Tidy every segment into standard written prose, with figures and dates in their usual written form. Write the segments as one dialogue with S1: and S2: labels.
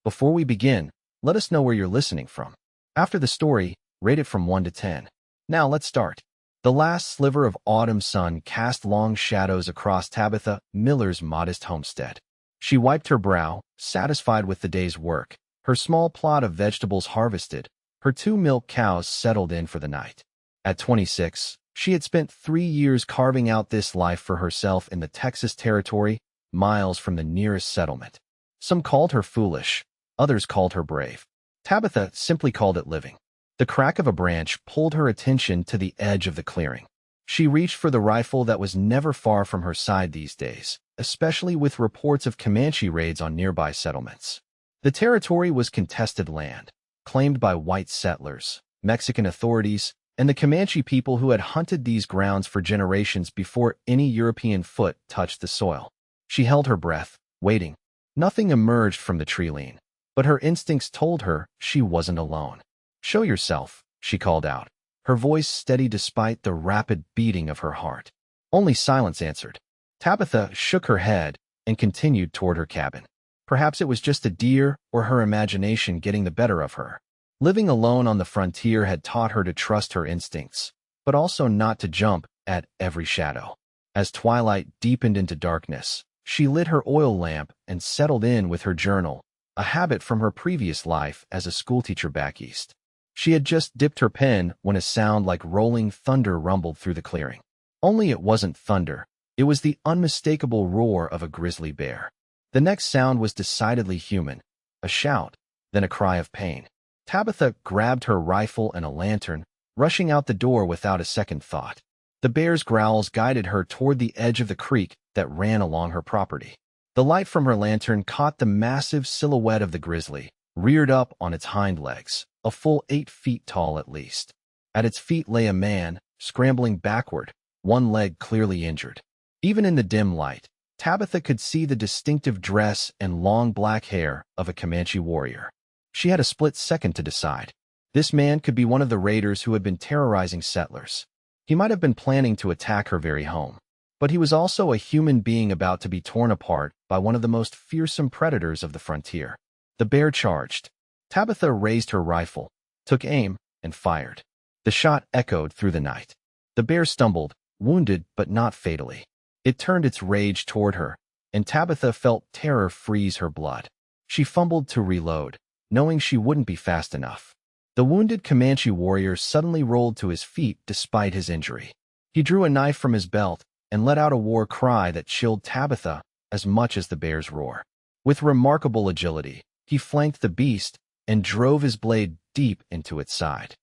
S1: Before we begin, let us know where you're listening from. After the story, rate it from 1 to 10. Now let's start. The last sliver of autumn sun cast long shadows across Tabitha Miller's modest homestead. She wiped her brow, satisfied with the day's work, her small plot of vegetables harvested, her 2 milk cows settled in for the night. At 26, she had spent 3 years carving out this life for herself in the Texas territory, miles from the nearest settlement. Some called her foolish, others called her brave. Tabitha simply called it living. The crack of a branch pulled her attention to the edge of the clearing. She reached for the rifle that was never far from her side these days, especially with reports of Comanche raids on nearby settlements. The territory was contested land, claimed by white settlers, Mexican authorities, and the Comanche people who had hunted these grounds for generations before any European foot touched the soil. She held her breath, waiting. Nothing emerged from the tree line, but her instincts told her she wasn't alone. "Show yourself," she called out, her voice steady despite the rapid beating of her heart. Only silence answered. Tabitha shook her head and continued toward her cabin. Perhaps it was just a deer or her imagination getting the better of her. Living alone on the frontier had taught her to trust her instincts, but also not to jump at every shadow. As twilight deepened into darkness, she lit her oil lamp and settled in with her journal, a habit from her previous life as a schoolteacher back east. She had just dipped her pen when a sound like rolling thunder rumbled through the clearing. Only it wasn't thunder. It was the unmistakable roar of a grizzly bear. The next sound was decidedly human, a shout, then a cry of pain. Tabitha grabbed her rifle and a lantern, rushing out the door without a second thought. The bear's growls guided her toward the edge of the creek that ran along her property. The light from her lantern caught the massive silhouette of the grizzly, reared up on its hind legs, a full 8 feet tall at least. At its feet lay a man, scrambling backward, one leg clearly injured. Even in the dim light, Tabitha could see the distinctive dress and long black hair of a Comanche warrior. She had a split second to decide. This man could be one of the raiders who had been terrorizing settlers. He might have been planning to attack her very home. But he was also a human being about to be torn apart by one of the most fearsome predators of the frontier. The bear charged. Tabitha raised her rifle, took aim, and fired. The shot echoed through the night. The bear stumbled, wounded but not fatally. It turned its rage toward her, and Tabitha felt terror freeze her blood. She fumbled to reload, knowing she wouldn't be fast enough. The wounded Comanche warrior suddenly rolled to his feet despite his injury. He drew a knife from his belt and let out a war cry that chilled Tabitha as much as the bear's roar. With remarkable agility, he flanked the beast and drove his blade deep into its side.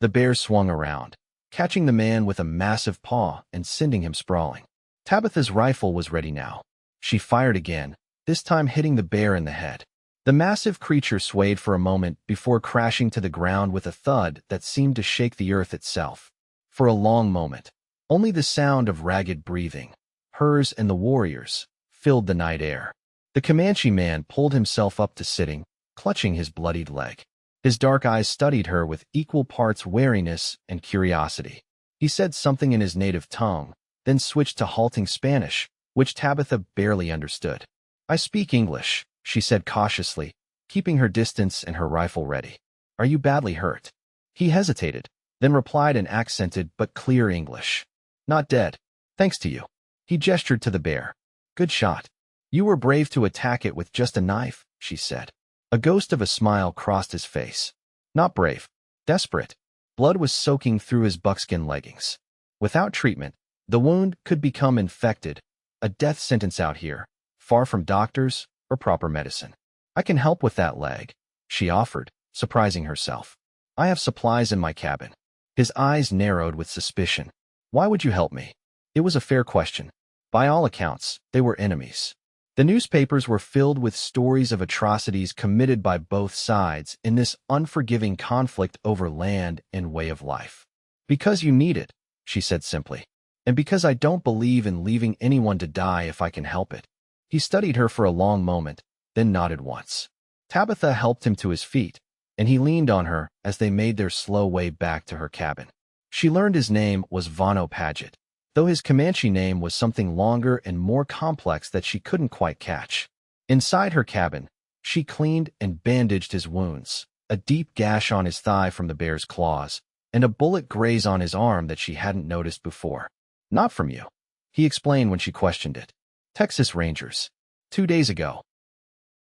S1: The bear swung around, catching the man with a massive paw and sending him sprawling. Tabitha's rifle was ready now. She fired again, this time hitting the bear in the head. The massive creature swayed for a moment before crashing to the ground with a thud that seemed to shake the earth itself. For a long moment, only the sound of ragged breathing, hers and the warrior's, filled the night air. The Comanche man pulled himself up to sitting, clutching his bloodied leg. His dark eyes studied her with equal parts wariness and curiosity. He said something in his native tongue, then switched to halting Spanish, which Tabitha barely understood. "I speak English," she said cautiously, keeping her distance and her rifle ready. "Are you badly hurt?" He hesitated, then replied in accented but clear English. "Not dead, thanks to you." He gestured to the bear. "Good shot. You were brave to attack it with just a knife," she said. A ghost of a smile crossed his face. "Not brave, desperate." Blood was soaking through his buckskin leggings. Without treatment, the wound could become infected, a death sentence out here, far from doctors or proper medicine. "I can help with that leg," she offered, surprising herself. "I have supplies in my cabin." His eyes narrowed with suspicion. "Why would you help me?" It was a fair question. By all accounts, they were enemies. The newspapers were filled with stories of atrocities committed by both sides in this unforgiving conflict over land and way of life. "Because you need it," she said simply, "and because I don't believe in leaving anyone to die if I can help it." He studied her for a long moment, then nodded once. Tabitha helped him to his feet, and he leaned on her as they made their slow way back to her cabin. She learned his name was Vano Paget, though his Comanche name was something longer and more complex that she couldn't quite catch. Inside her cabin, She cleaned and bandaged his wounds, a deep gash on his thigh from the bear's claws, and a bullet graze on his arm that she hadn't noticed before. Not from you, he explained when she questioned it. Texas Rangers. 2 days ago.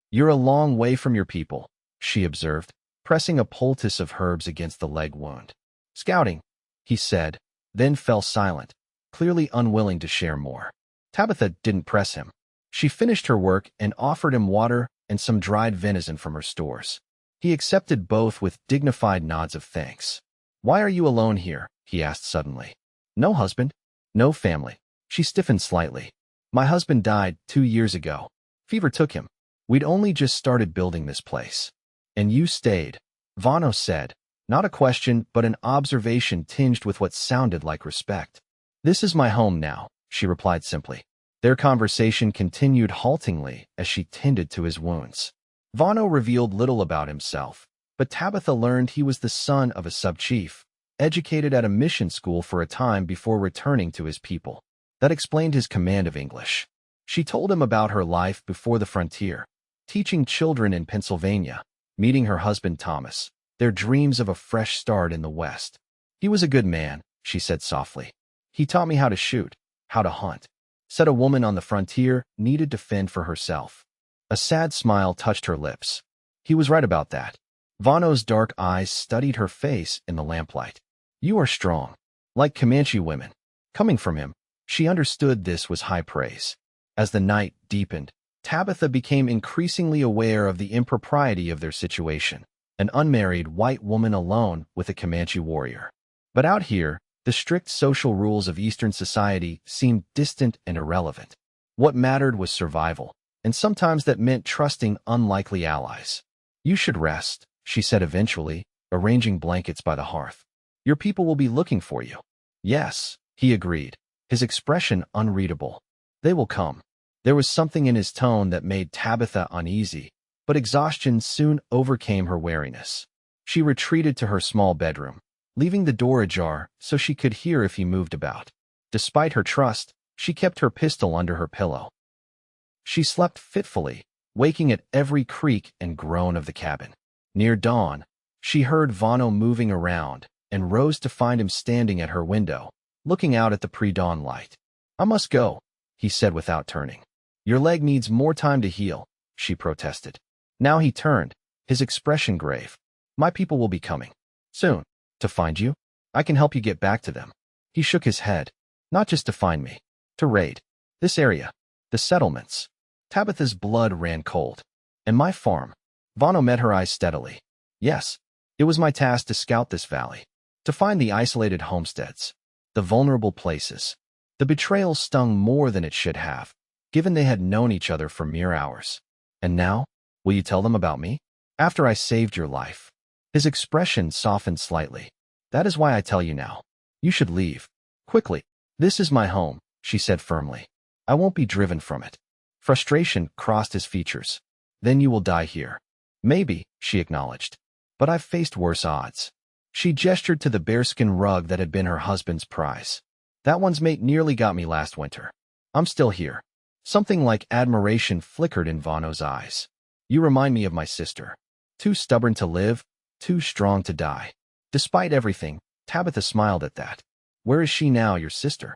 S1: You're a long way from your people, she observed, pressing a poultice of herbs against the leg wound. Scouting, he said, then fell silent, clearly unwilling to share more. Tabitha didn't press him. She finished her work and offered him water and some dried venison from her stores. He accepted both with dignified nods of thanks. Why are you alone here? He asked suddenly. No husband? No family. She stiffened slightly. My husband died 2 years ago. Fever took him. We'd only just started building this place. And you stayed, Vano said, not a question but an observation tinged with what sounded like respect. This is my home now, she replied simply. Their conversation continued haltingly as she tended to his wounds. Vano revealed little about himself, but Tabitha learned he was the son of a sub-chief, educated at a mission school for a time before returning to his people. That explained his command of English. She told him about her life before the frontier, teaching children in Pennsylvania, meeting her husband Thomas, their dreams of a fresh start in the West. He was a good man, she said softly. He taught me how to shoot, how to hunt. Said a woman on the frontier needed to fend for herself. A sad smile touched her lips. He was right about that. Vano's dark eyes studied her face in the lamplight. You are strong, like Comanche women. Coming from him, she understood this was high praise. As the night deepened, Tabitha became increasingly aware of the impropriety of their situation, an unmarried white woman alone with a Comanche warrior. But out here, the strict social rules of Eastern society seemed distant and irrelevant. What mattered was survival, and sometimes that meant trusting unlikely allies. You should rest, she said eventually, arranging blankets by the hearth. Your people will be looking for you. Yes, he agreed, his expression unreadable. They will come. There was something in his tone that made Tabitha uneasy, but exhaustion soon overcame her wariness. She retreated to her small bedroom, leaving the door ajar so she could hear if he moved about. Despite her trust, she kept her pistol under her pillow. She slept fitfully, waking at every creak and groan of the cabin. Near dawn, she heard Vano moving around and rose to find him standing at her window, looking out at the pre-dawn light. I must go, he said without turning. Your leg needs more time to heal, she protested. Now he turned, his expression grave. My people will be coming. Soon. To find you? I can help you get back to them. He shook his head. Not just to find me. To raid. This area. The settlements. Tabitha's blood ran cold. And my farm. Vano met her eyes steadily. Yes, it was my task to scout this valley. To find the isolated homesteads. The vulnerable places. The betrayal stung more than it should have, given they had known each other for mere hours. And now, will you tell them about me? After I saved your life. His expression softened slightly. That is why I tell you now. You should leave. Quickly. This is my home, she said firmly. I won't be driven from it. Frustration crossed his features. Then you will die here. Maybe, she acknowledged. But I've faced worse odds. She gestured to the bearskin rug that had been her husband's prize. That one's mate nearly got me last winter. I'm still here. Something like admiration flickered in Vano's eyes. You remind me of my sister. Too stubborn to live, too strong to die. Despite everything, Tabitha smiled at that. Where is she now, your sister?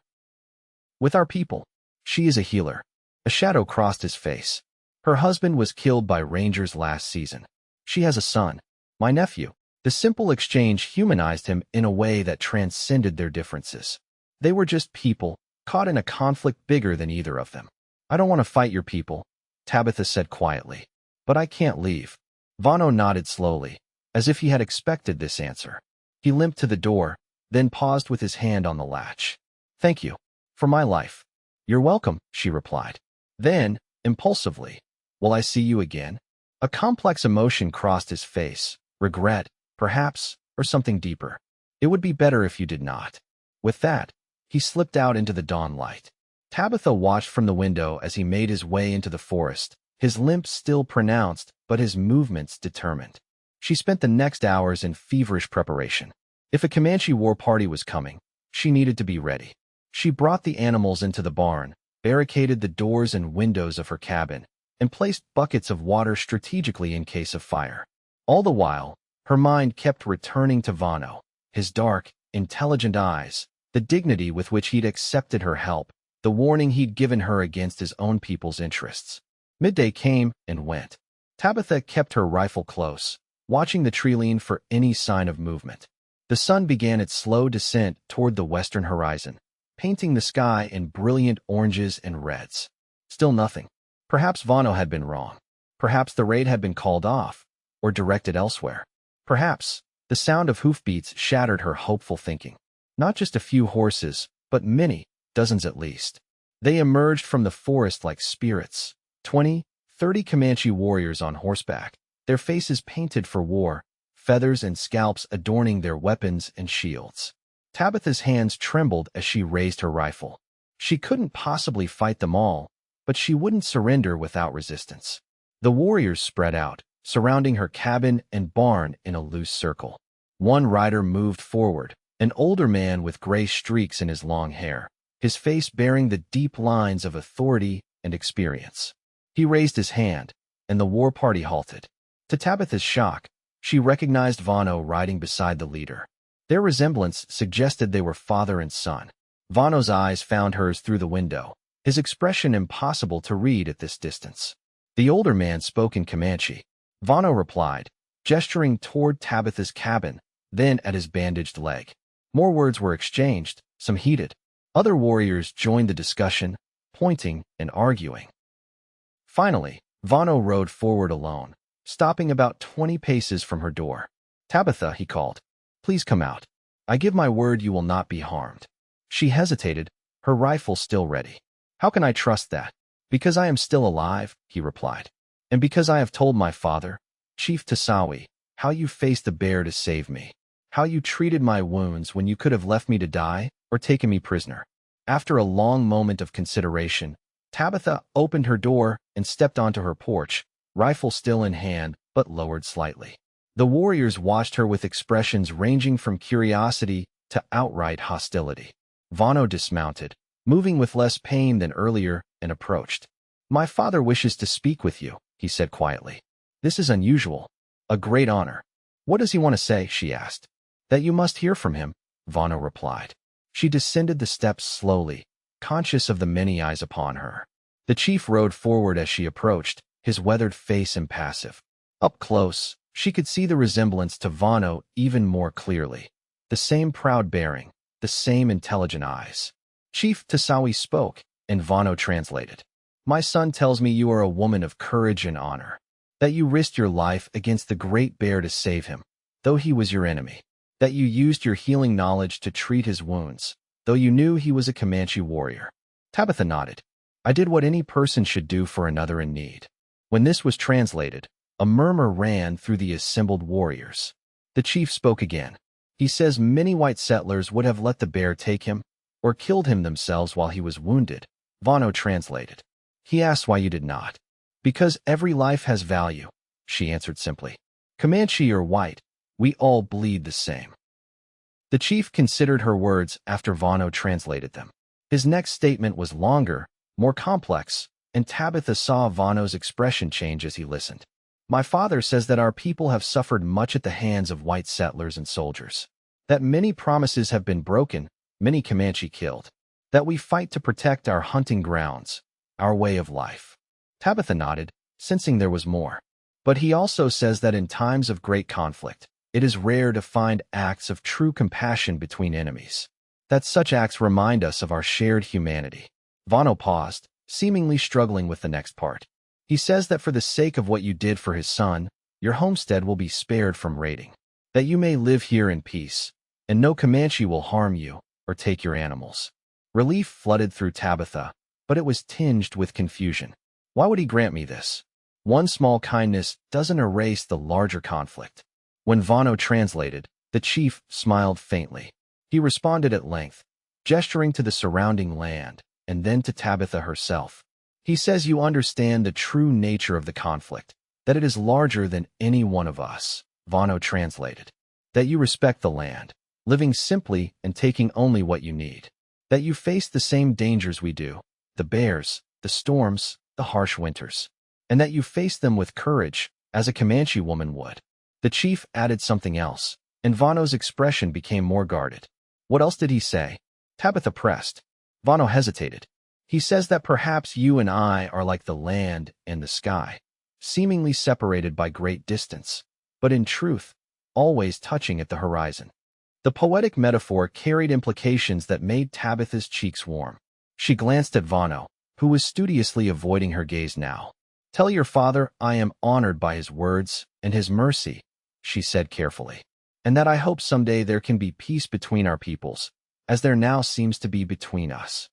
S1: With our people. She is a healer. A shadow crossed his face. Her husband was killed by Rangers last season. She has a son, my nephew. The simple exchange humanized him in a way that transcended their differences. They were just people, caught in a conflict bigger than either of them. I don't want to fight your people, Tabitha said quietly. But I can't leave. Vano nodded slowly, as if he had expected this answer. He limped to the door, then paused with his hand on the latch. Thank you. For my life. You're welcome, she replied. Then, impulsively, will I see you again? A complex emotion crossed his face, regret, perhaps, or something deeper. It would be better if you did not. With that, he slipped out into the dawn light. Tabitha watched from the window as he made his way into the forest, his limp still pronounced, but his movements determined. She spent the next hours in feverish preparation. If a Comanche war party was coming, she needed to be ready. She brought the animals into the barn, barricaded the doors and windows of her cabin, and placed buckets of water strategically in case of fire. All the while, her mind kept returning to Vano, his dark, intelligent eyes, the dignity with which he'd accepted her help, the warning he'd given her against his own people's interests. Midday came and went. Tabitha kept her rifle close, watching the tree line for any sign of movement. The sun began its slow descent toward the western horizon, painting the sky in brilliant oranges and reds. Still nothing. Perhaps Vano had been wrong. Perhaps the raid had been called off, or directed elsewhere. Perhaps the sound of hoofbeats shattered her hopeful thinking. Not just a few horses, but many, dozens at least. They emerged from the forest like spirits, 20, 30 Comanche warriors on horseback, their faces painted for war, feathers and scalps adorning their weapons and shields. Tabitha's hands trembled as she raised her rifle. She couldn't possibly fight them all, but she wouldn't surrender without resistance. The warriors spread out, surrounding her cabin and barn in a loose circle. One rider moved forward, an older man with gray streaks in his long hair, his face bearing the deep lines of authority and experience. He raised his hand, and the war party halted. To Tabitha's shock, she recognized Vano riding beside the leader. Their resemblance suggested they were father and son. Vano's eyes found hers through the window, his expression impossible to read at this distance. The older man spoke in Comanche. Vano replied, gesturing toward Tabitha's cabin, then at his bandaged leg. More words were exchanged, some heated. Other warriors joined the discussion, pointing and arguing. Finally, Vano rode forward alone, stopping about 20 paces from her door. "Tabitha," he called, "please come out. I give my word you will not be harmed." She hesitated, her rifle still ready. "How can I trust that?" "Because I am still alive," he replied. "And because I have told my father, Chief Tasawi, how you faced the bear to save me, how you treated my wounds when you could have left me to die or taken me prisoner." After a long moment of consideration, Tabitha opened her door and stepped onto her porch, rifle still in hand but lowered slightly. The warriors watched her with expressions ranging from curiosity to outright hostility. Vano dismounted, moving with less pain than earlier, and approached. "My father wishes to speak with you," he said quietly. "This is unusual. A great honor." "What does he want to say?" she asked. "That you must hear from him," Vano replied. She descended the steps slowly, conscious of the many eyes upon her. The chief rode forward as she approached, his weathered face impassive. Up close, she could see the resemblance to Vano even more clearly. The same proud bearing, the same intelligent eyes. Chief Tasawi spoke, and Vano translated. "My son tells me you are a woman of courage and honor, that you risked your life against the great bear to save him, though he was your enemy, that you used your healing knowledge to treat his wounds, though you knew he was a Comanche warrior." Tabitha nodded. "I did what any person should do for another in need." When this was translated, a murmur ran through the assembled warriors. The chief spoke again. "He says many white settlers would have let the bear take him, or killed him themselves while he was wounded." Vano translated. "He asks why you did not." "Because every life has value," she answered simply. "Comanche or white, we all bleed the same." The chief considered her words after Vano translated them. His next statement was longer, more complex, and Tabitha saw Vano's expression change as he listened. "My father says that our people have suffered much at the hands of white settlers and soldiers, that many promises have been broken, many Comanche killed, that we fight to protect our hunting grounds, our way of life." Tabitha nodded, sensing there was more. "But he also says that in times of great conflict, it is rare to find acts of true compassion between enemies, that such acts remind us of our shared humanity." Vano paused, seemingly struggling with the next part. "He says that for the sake of what you did for his son, your homestead will be spared from raiding, that you may live here in peace, and no Comanche will harm you or take your animals." Relief flooded through Tabitha, but it was tinged with confusion. Why would he grant me this? One small kindness doesn't erase the larger conflict. When Vano translated, the chief smiled faintly. He responded at length, gesturing to the surrounding land, and then to Tabitha herself. "He says you understand the true nature of the conflict, that it is larger than any one of us," Vano translated. "That you respect the land, living simply and taking only what you need. That you face the same dangers we do, the bears, the storms, the harsh winters. and that you face them with courage, as a Comanche woman would. The chief added something else, and Vano's expression became more guarded. What else did he say? Tabitha pressed. Vano hesitated. He says that perhaps you and I are like the land and the sky, seemingly separated by great distance, but in truth, always touching at the horizon. The poetic metaphor carried implications that made Tabitha's cheeks warm. She glanced at Vano, who was studiously avoiding her gaze now. Tell your father I am honored by his words and his mercy, she said carefully, and that I hope someday there can be peace between our peoples, as there now seems to be between us.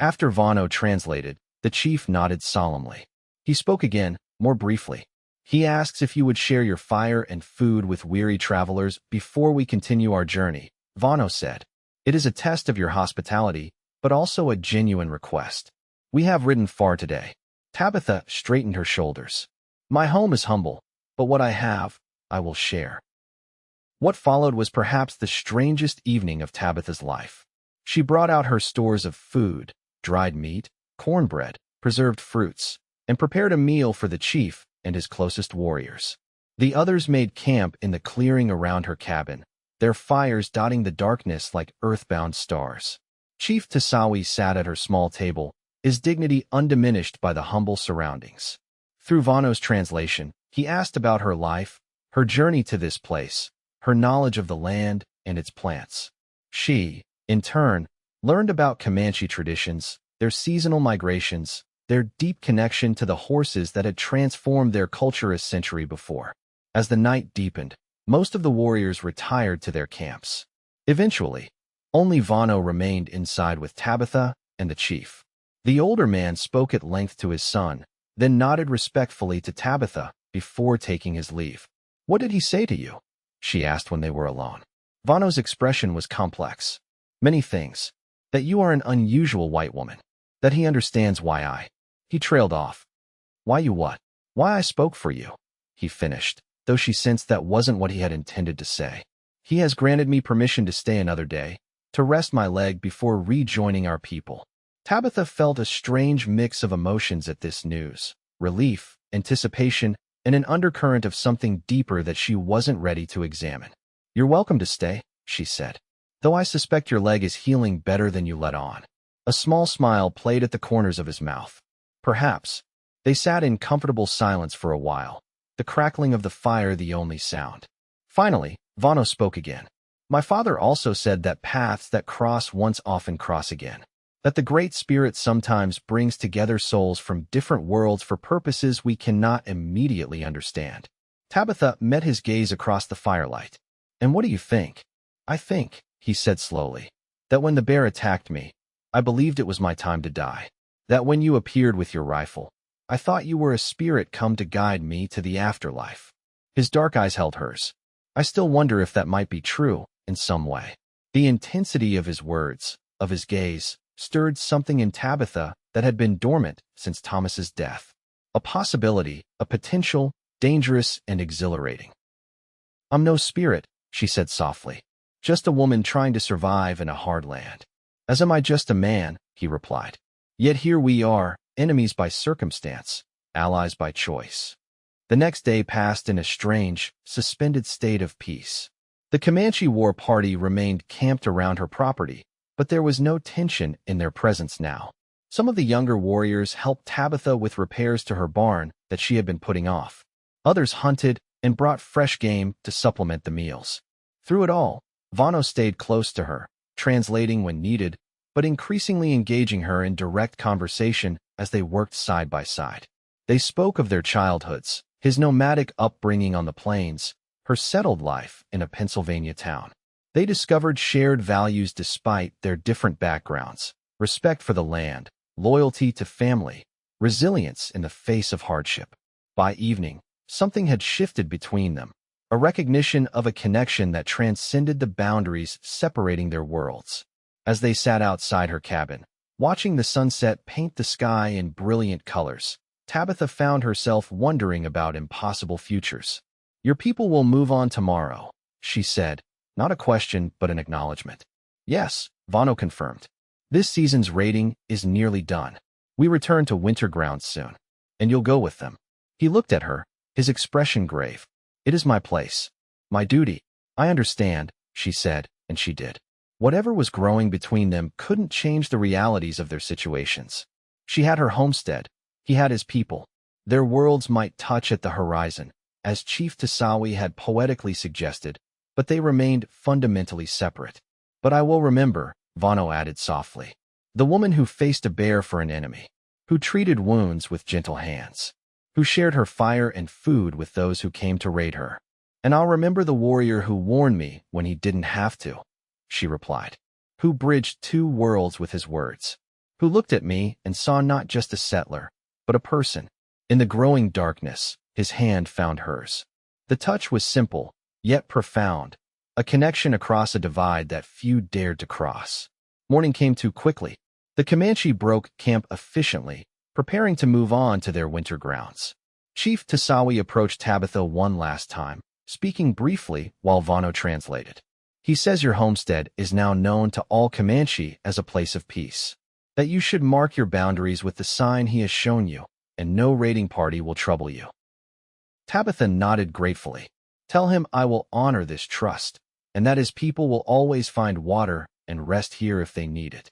S1: After Vano translated, the chief nodded solemnly. He spoke again, more briefly. He asks if you would share your fire and food with weary travelers before we continue our journey, Vano said. It is a test of your hospitality, but also a genuine request. We have ridden far today. Tabitha straightened her shoulders. My home is humble, but what I have, I will share. What followed was perhaps the strangest evening of Tabitha's life. She brought out her stores of food, dried meat, cornbread, preserved fruits, and prepared a meal for the chief and his closest warriors. The others made camp in the clearing around her cabin, their fires dotting the darkness like earthbound stars. Chief Tasawi sat at her small table, his dignity undiminished by the humble surroundings. Through Vano's translation, he asked about her life, her journey to this place, her knowledge of the land and its plants. She, in turn, learned about Comanche traditions, their seasonal migrations, their deep connection to the horses that had transformed their culture a century before. As the night deepened, most of the warriors retired to their camps. Eventually, only Vano remained inside with Tabitha and the chief. The older man spoke at length to his son, then nodded respectfully to Tabitha before taking his leave. What did he say to you? She asked when they were alone. Vano's expression was complex. Many things. That you are an unusual white woman. That he understands why I. He trailed off. Why you what? Why I spoke for you. He finished, though she sensed that wasn't what he had intended to say. He has granted me permission to stay another day, to rest my leg before rejoining our people. Tabitha felt a strange mix of emotions at this news. Relief, anticipation, and an undercurrent of something deeper that she wasn't ready to examine. You're welcome to stay, she said. Though I suspect your leg is healing better than you let on. A small smile played at the corners of his mouth. Perhaps. They sat in comfortable silence for a while, the crackling of the fire the only sound. Finally, Vano spoke again. My father also said that paths that cross once often cross again. That the Great Spirit sometimes brings together souls from different worlds for purposes we cannot immediately understand. Tabitha met his gaze across the firelight. And what do you think? I think, he said slowly, that when the bear attacked me, I believed it was my time to die. That when you appeared with your rifle, I thought you were a spirit come to guide me to the afterlife. His dark eyes held hers. I still wonder if that might be true, in some way. The intensity of his words, of his gaze, stirred something in Tabitha that had been dormant since Thomas's death. A possibility, a potential, dangerous and exhilarating. I'm no spirit, she said softly. Just a woman trying to survive in a hard land. As am I just a man, he replied. Yet here we are, enemies by circumstance, allies by choice. The next day passed in a strange, suspended state of peace. The Comanche war party remained camped around her property, but there was no tension in their presence now. Some of the younger warriors helped Tabitha with repairs to her barn that she had been putting off. Others hunted and brought fresh game to supplement the meals. Through it all, Vano stayed close to her, translating when needed, but increasingly engaging her in direct conversation as they worked side by side. They spoke of their childhoods, his nomadic upbringing on the plains, her settled life in a Pennsylvania town. They discovered shared values despite their different backgrounds: respect for the land, loyalty to family, resilience in the face of hardship. By evening, something had shifted between them, a recognition of a connection that transcended the boundaries separating their worlds. As they sat outside her cabin, watching the sunset paint the sky in brilliant colors, Tabitha found herself wondering about impossible futures. Your people will move on tomorrow, she said, not a question but an acknowledgement. Yes, Vano confirmed. This season's raiding is nearly done. We return to winter grounds soon. And you'll go with them. He looked at her, his expression grave. "It is my place. My duty. I understand," she said, and she did. Whatever was growing between them couldn't change the realities of their situations. She had her homestead. He had his people. Their worlds might touch at the horizon, as Chief Tisawi had poetically suggested, but they remained fundamentally separate. "But I will remember," Vano added softly. "The woman who faced a bear for an enemy, who treated wounds with gentle hands, who shared her fire and food with those who came to raid her. And I'll remember the warrior who warned me when he didn't have to," she replied, "who bridged two worlds with his words, who looked at me and saw not just a settler, but a person." In the growing darkness, his hand found hers. The touch was simple, yet profound, a connection across a divide that few dared to cross. Morning came too quickly. The Comanche broke camp efficiently, preparing to move on to their winter grounds. Chief Tisawi approached Tabitha one last time, speaking briefly while Vano translated. "He says your homestead is now known to all Comanche as a place of peace, that you should mark your boundaries with the sign he has shown you, and no raiding party will trouble you." Tabitha nodded gratefully. "Tell him I will honor this trust, and that his people will always find water and rest here if they need it."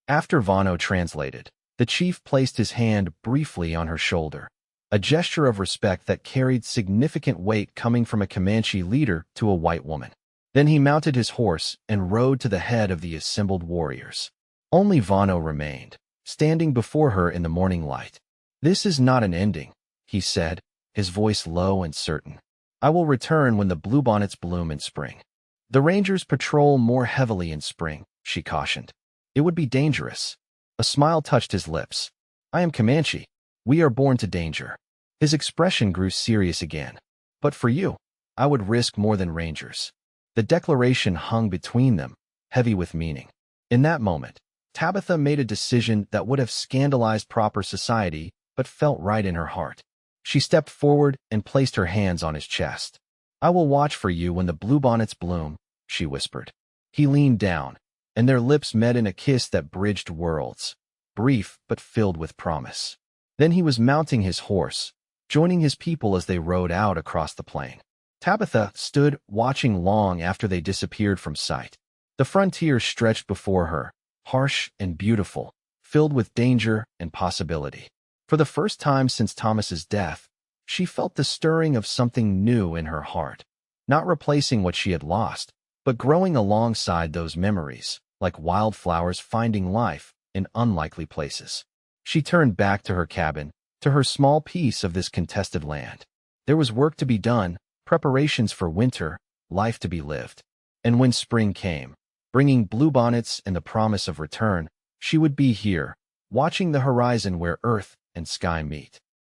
S1: After Vano translated, the chief placed his hand briefly on her shoulder, a gesture of respect that carried significant weight coming from a Comanche leader to a white woman. Then he mounted his horse and rode to the head of the assembled warriors. Only Vano remained, standing before her in the morning light. "This is not an ending," he said, his voice low and certain. "I will return when the bluebonnets bloom in spring." "The rangers patrol more heavily in spring," she cautioned. "It would be dangerous." A smile touched his lips. "I am Comanche. We are born to danger." His expression grew serious again. "But for you, I would risk more than rangers." The declaration hung between them, heavy with meaning. In that moment, Tabitha made a decision that would have scandalized proper society, but felt right in her heart. She stepped forward and placed her hands on his chest. "I will watch for you when the bluebonnets bloom," she whispered. He leaned down, and their lips met in a kiss that bridged worlds, brief but filled with promise. Then he was mounting his horse, joining his people as they rode out across the plain. Tabitha stood watching long after they disappeared from sight. The frontier stretched before her, harsh and beautiful, filled with danger and possibility. For the first time since Thomas's death, she felt the stirring of something new in her heart, not replacing what she had lost, but growing alongside those memories, like wildflowers finding life in unlikely places. She turned back to her cabin, to her small piece of this contested land. There was work to be done, preparations for winter, life to be lived. And when spring came, bringing bluebonnets and the promise of return, she would be here, watching the horizon where earth and sky meet.